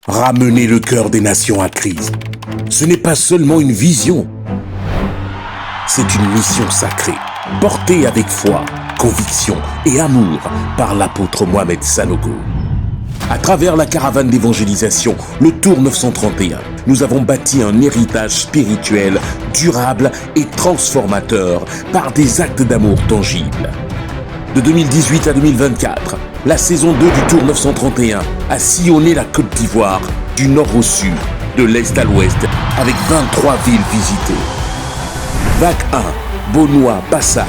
Ramener le cœur des nations à Christ, ce n'est pas seulement une vision, c'est une mission sacrée, portée avec foi, conviction et amour par l'apôtre Mohamed Sanogo. À travers la caravane d'évangélisation, le Tour 931, nous avons bâti un héritage spirituel, durable et transformateur par des actes d'amour tangibles. De 2018 à 2024, la saison 2 du Tour 931 a sillonné la Côte d'Ivoire du nord au sud, de l'est à l'ouest, avec 23 villes visitées. Vague 1, Bonois, Bassam.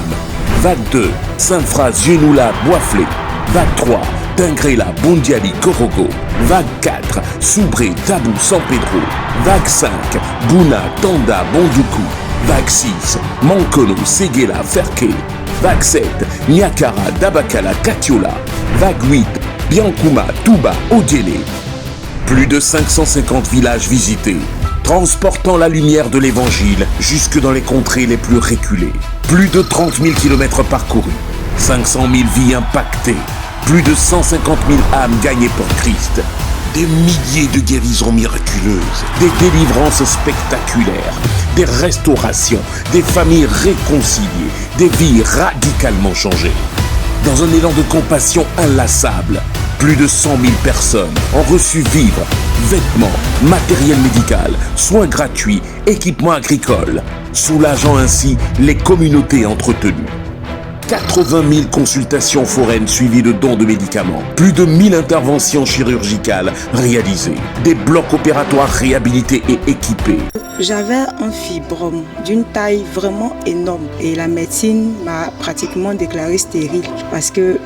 Vague 2, Saint-Fras, Genoula, Boisflé. Vague 3, Dingrela, Bondiali, Korogo. Vague 4, Soubré, Tabou, San Pedro. Vague 5, Bouna, Tanda, Bondoukou. Vague 6, Mankono, Séguéla, Ferké. Vague 7, Niakara, Dabakala, Katiola. Vague 8, Biankouma, Touba, Odjélé. Plus de 550 villages visités, transportant la lumière de l'évangile jusque dans les contrées les plus reculées. Plus de 30 000 kilomètres parcourus, 500 000 vies impactées, plus de 150 000 âmes gagnées pour Christ. Des milliers de guérisons miraculeuses, des délivrances spectaculaires, des restaurations, des familles réconciliées, des vies radicalement changées. Dans un élan de compassion inlassable, plus de 100 000 personnes ont reçu vivres, vêtements, matériel médical, soins gratuits, équipements agricoles, soulageant ainsi les communautés entretenues. 80 000 consultations foraines suivies de dons de médicaments, plus de 1000 interventions chirurgicales réalisées, des blocs opératoires réhabilités et équipés. J'avais un fibrome d'une taille vraiment énorme et la médecine m'a pratiquement déclaré stérile parce que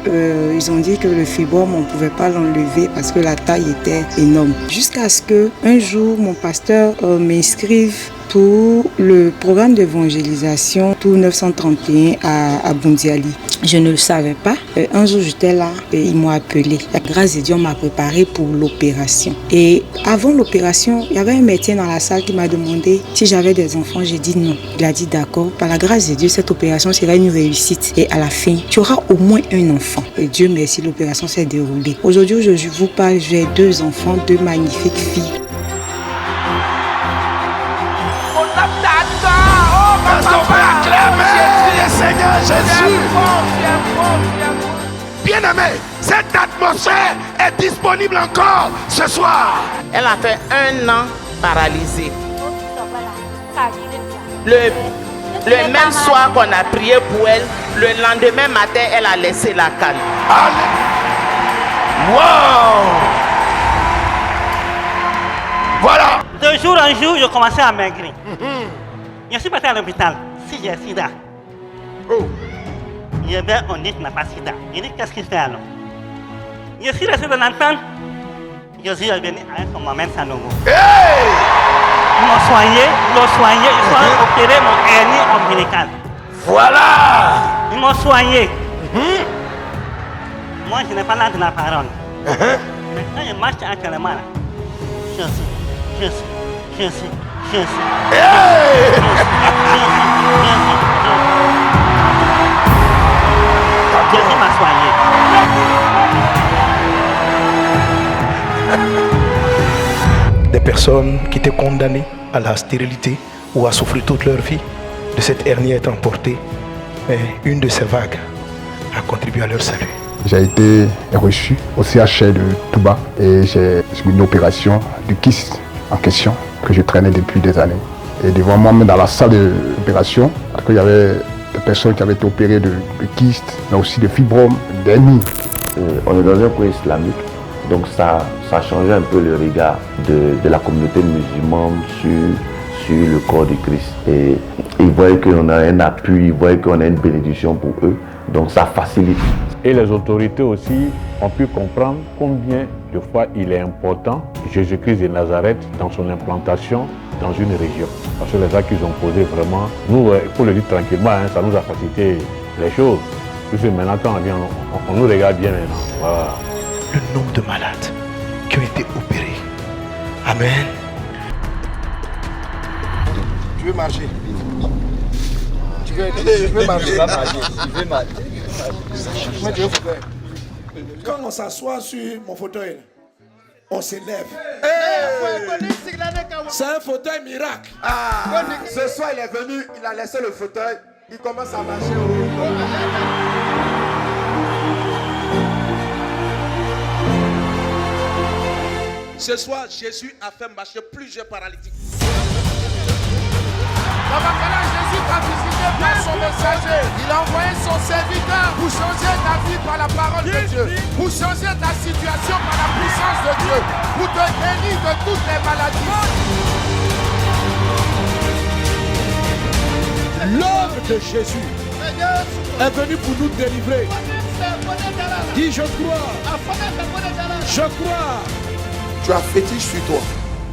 ils ont dit que le fibrome on ne pouvait pas l'enlever parce que la taille était énorme. Jusqu'à ce que un jour mon pasteur m'inscrive pour le programme d'évangélisation Tour 931 à Bondiali. Je ne le savais pas. Un jour, j'étais là et ils m'ont appelé. La grâce de Dieu m'a préparé pour l'opération. Et avant l'opération, il y avait un médecin dans la salle qui m'a demandé si j'avais des enfants. J'ai dit non. Il a dit d'accord. Par la grâce de Dieu, cette opération sera une réussite. Et à la fin, tu auras au moins un enfant. Et Dieu merci, l'opération s'est déroulée. Aujourd'hui, je vous parle, j'ai 2 enfants, 2 magnifiques filles. Seigneur Jésus. Bien-aimé, cette atmosphère est disponible encore ce soir. Elle a fait 1 an paralysée. Le même soir qu'on a prié pour elle, le lendemain matin, elle a laissé la canne. Wow! Voilà. De jour en jour, je commençais à maigrir. Je suis parti à l'hôpital. Si j'ai sida. Je vais, on dit que je n'ai pas sida. Je dis qu'est-ce qu'il fait alors? Je suis resté dans l'entente. Je suis revenu avec Mohamed Sanogo. Ils m'ont soigné, ils sont opéré mon hernie ombilicale. Voilà! Ils m'ont soigné. Moi, je n'ai pas l'air de la parole. Mais quand je marche actuellement, là, je suis. Jésus m'a soigné. Des personnes qui étaient condamnées à la stérilité ou à souffrir toute leur vie de cette hernie être emportée, mais une de ces vagues a contribué à leur salut. J'ai été reçu au CHR de Touba et j'ai eu une opération du kyste en question que je traînais depuis des années. Et devant moi, même dans la salle d'opération, il y avait des personnes qui avaient été opérées de kyste, mais aussi de fibromes, d'hernie. On est dans un coin islamique, donc ça a changé un peu le regard de la communauté musulmane sur le corps de Christ. Et ils voyaient qu'on a un appui, ils voyaient qu'on a une bénédiction pour eux, donc ça facilite. Et les autorités aussi ont pu comprendre combien de fois il est important Jésus-Christ de Nazareth dans son implantation dans une région. Parce que les actes qu'ils ont posés vraiment, nous, pour le dire tranquillement, ça nous a facilité les choses. Puisque maintenant, quand on vient, on nous regarde bien maintenant. Voilà. Le nombre de malades qui ont été opérés. Amen. Tu veux marcher? Tu veux marcher? Quand on s'assoit sur mon fauteuil, on s'élève. C'est un fauteuil miracle. Ce soir, il est venu, il a laissé le fauteuil, il commence à marcher. Ce soir, Jésus a fait marcher plusieurs paralytiques. Jésus t'a visité par son messager. Il a envoyé son serviteur pour changer ta vie par la parole de Dieu, pour changer ta situation par la puissance de Dieu, pour te guérir de toutes les maladies. L'œuvre de Jésus est venue pour nous délivrer. Dis je crois. Je crois. Tu as fétiche sur toi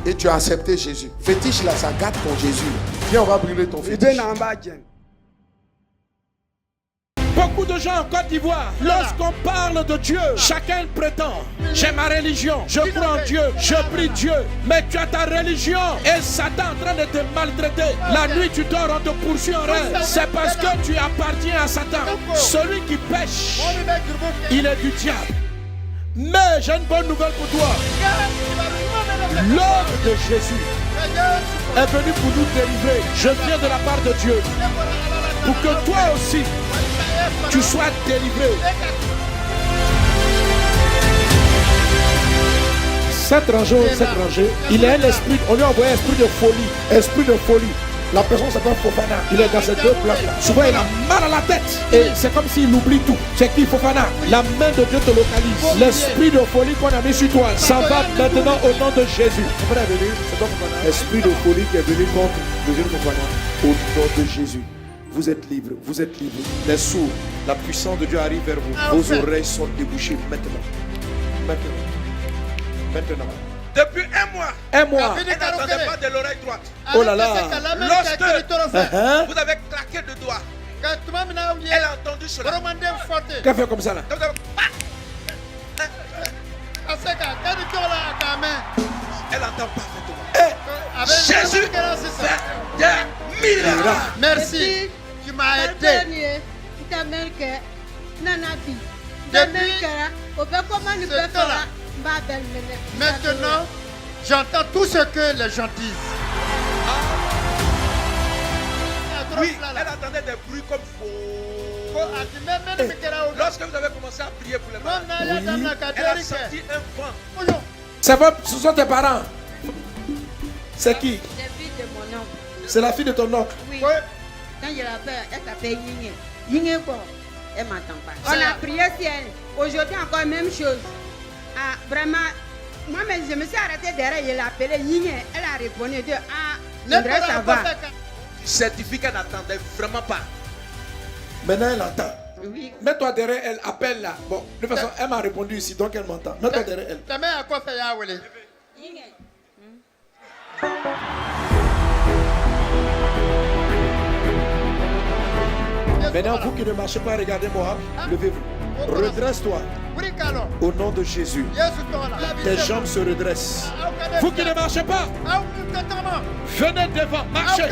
et tu as accepté Jésus. Fétiche là, ça gâte ton Jésus. Viens, on va brûler ton fétiche. Beaucoup de gens en Côte d'Ivoire, lorsqu'on parle de Dieu, chacun prétend, j'ai ma religion, je crois en Dieu, je prie Dieu. Mais tu as ta religion et Satan en train de te maltraiter. La nuit tu dors, on te poursuit en rêve. C'est parce que tu appartiens à Satan. Celui qui pêche, il est du diable. Mais j'ai une bonne nouvelle pour toi. L'œuvre de Jésus est venue pour nous délivrer. Je viens de la part de Dieu pour que toi aussi tu sois délivré. Cet étranger, il a un esprit, on lui a envoyé un esprit de folie. Esprit de folie. La personne s'appelle Fofana. Il est dans ces deux plaques-là. Souvent, il a mal à la tête. Et c'est comme s'il oublie tout. C'est qui Fofana? La main de Dieu te localise. L'esprit de folie qu'on a mis sur toi, ça va maintenant au nom de Jésus. Esprit de folie qui est venu contre le jeune Fofana. Au nom de Jésus. Vous êtes libre. Vous êtes libre. Les sourds, la puissance de Dieu arrive vers vous. Vos oreilles sont débouchées maintenant. Maintenant. Depuis un mois, elle n'entendait pas de l'oreille droite. Oh là là. Lorsque vous avez claqué de doigts, elle a entendu cela. Qu'elle fait comme ça là? Elle entend parfaitement. Jésus fait des miracles. Merci, tu m'as aidé. Maintenant, j'entends tout ce que les gens disent. Oui, elle entendait des bruits comme faux. Lorsque vous avez commencé à prier pour les malades, elle a senti un vent. Ce sont tes parents. C'est qui? C'est la fille de mon oncle. C'est la fille de ton oncle? Oui. Quand je l'appelle, elle s'appelle Yingé. Yingé quoi? Elle ne m'entend pas. On a prié sur elle. Aujourd'hui encore même chose. Ah, vraiment, moi-même je me suis arrêté derrière, je l'ai appelé Yingé. Elle a répondu, ça va. Certifie qu'elle n'entendait vraiment pas. Maintenant elle entend. Oui. Mets-toi derrière elle, appelle là. Bon, de toute façon, elle m'a répondu ici, donc elle m'entend. Mets-toi derrière elle. Ta mère a quoi faire Yahweh? Maintenant, vous qui ne marchez pas, regardez-moi. Levez-vous. Redresse-toi. Au nom de Jésus. Tes jambes se redressent. Vous qui ne marchez pas, venez devant, marchez.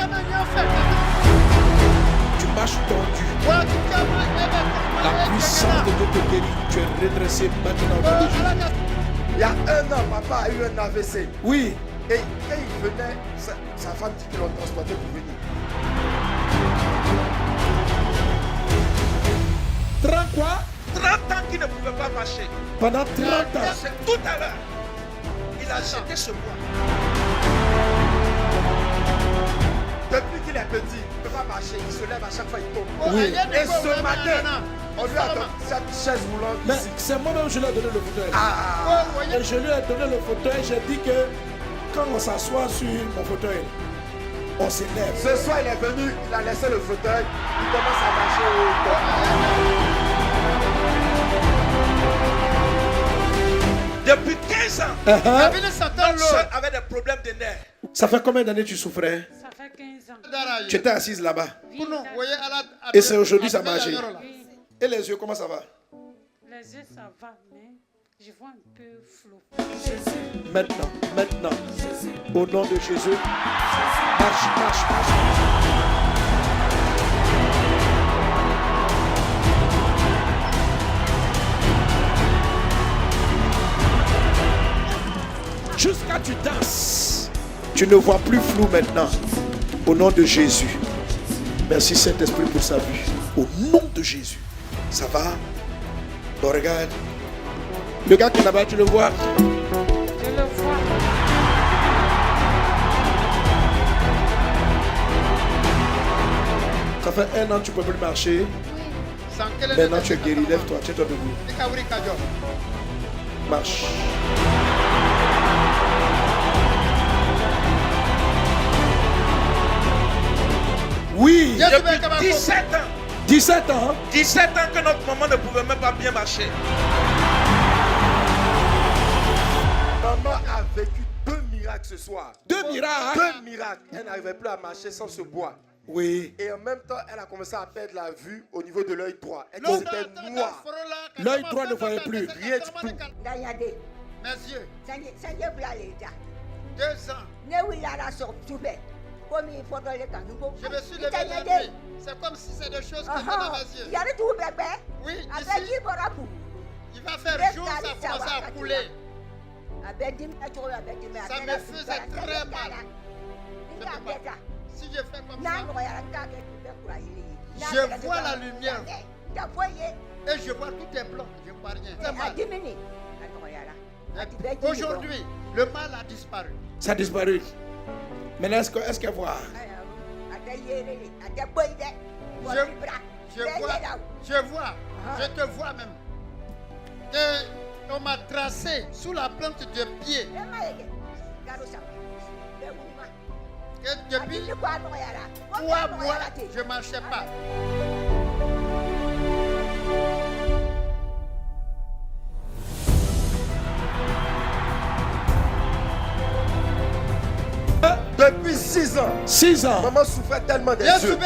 Tu marches tendu. La puissance de Dieu te guérit. Tu es redressé maintenant. Il y a un an, papa a eu un AVC. Oui. Et quand il venait, sa femme dit qu'ils l'ont transporté pour venir. 30 quoi? 30 ans qu'il ne pouvait pas marcher. Pendant 30 ans. C'est tout à l'heure. Il a jeté ce bois. Depuis qu'il est petit, il ne peut pas marcher. Il se lève à chaque fois, il tombe. Oui. Et ce matin, on lui a donné cette chaise roulante. Mais c'est moi-même je lui ai donné le fauteuil. Et je lui ai donné le fauteuil. J'ai dit que quand on s'assoit sur mon fauteuil, on s'élève. Ce soir, il est venu, il a laissé le fauteuil, il commence à marcher. Depuis 15 ans, notre soeur avait des problèmes de nerfs. Ça fait combien d'années tu souffrais? Ça fait 15 ans. Tu étais assise là-bas. Et c'est aujourd'hui ça marche. Et les yeux, comment ça va? Les yeux, ça va, mais je vois un peu flou. Maintenant, au nom de Jésus, marche. Jusqu'à tu danses. Tu ne vois plus flou maintenant. Au nom de Jésus. Merci Saint-Esprit pour sa vie. Au nom de Jésus. Ça va? Bon, regarde. Le gars qui est là-bas, tu le vois? Je le vois. Ça fait 1 an que tu ne peux plus marcher. Oui. Maintenant tu es guéri. Lève-toi. Tiens-toi debout. Marche. Oui. Depuis 17 ans. 17 ans. 17 ans que notre maman ne pouvait même pas bien marcher. Maman a vécu 2 miracles ce soir. 2 miracles? 2 miracles. Elle n'arrivait plus à marcher sans ce bois. Oui. Et en même temps, elle a commencé à perdre la vue au niveau de l'œil droit. Elle était noire. L'œil droit ne voyait plus. Rien du tout. Mes yeux. 2 ans. Je me suis levé la nuit. C'est comme si c'est des choses qui étaient dans mes yeux. Oui, ici. Il va faire jour, ça commence à couler. Ça me faisait très mal. Si je fais comme ça, je vois la lumière. Et je vois tout est blanc. Je ne vois rien. C'est mal. Aujourd'hui, le mal a disparu. Ça a disparu. Maintenant, est-ce qu'elle voit? Je vois, je te vois même. On m'a tracé sous la plante de pied. Que depuis 3 mois, je ne marchais pas. Depuis 6 ans. 6 ans. Maman souffrait tellement des yeux.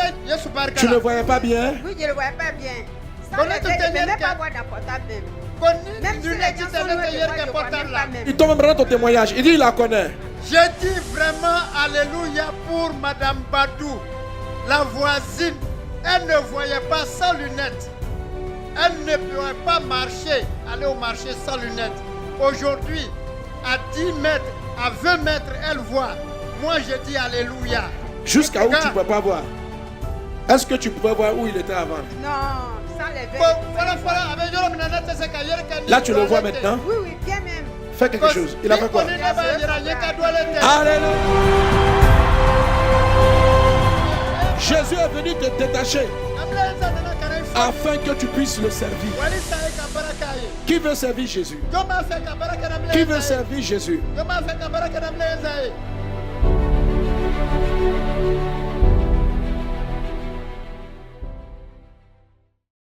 Tu ne voyais pas bien? Oui, je ne le voyais pas bien. Sans le faire, je ne peux même pas voir d'apportable même. Même si les gens sont loin de moi, je ne vois même pas même. Il tombe même dans ton témoignage. Il dit il la connaît. Je dis vraiment Alléluia pour Madame Badou, la voisine. Elle ne voyait pas sans lunettes. Elle ne pouvait pas marcher, aller au marché sans lunettes. Aujourd'hui, à 10 mètres, à 20 mètres, elle voit. Moi, je dis Alléluia. Jusqu'à où tu ne peux pas voir? Est-ce que tu pouvais voir où il était avant? Non, sans les verres. Là, tu le vois maintenant? Oui, oui, bien même. Fais quelque chose. Il a fait quoi? Alléluia. Jésus est venu te détacher afin que tu puisses le servir. Qui veut servir Jésus? Qui veut servir Jésus?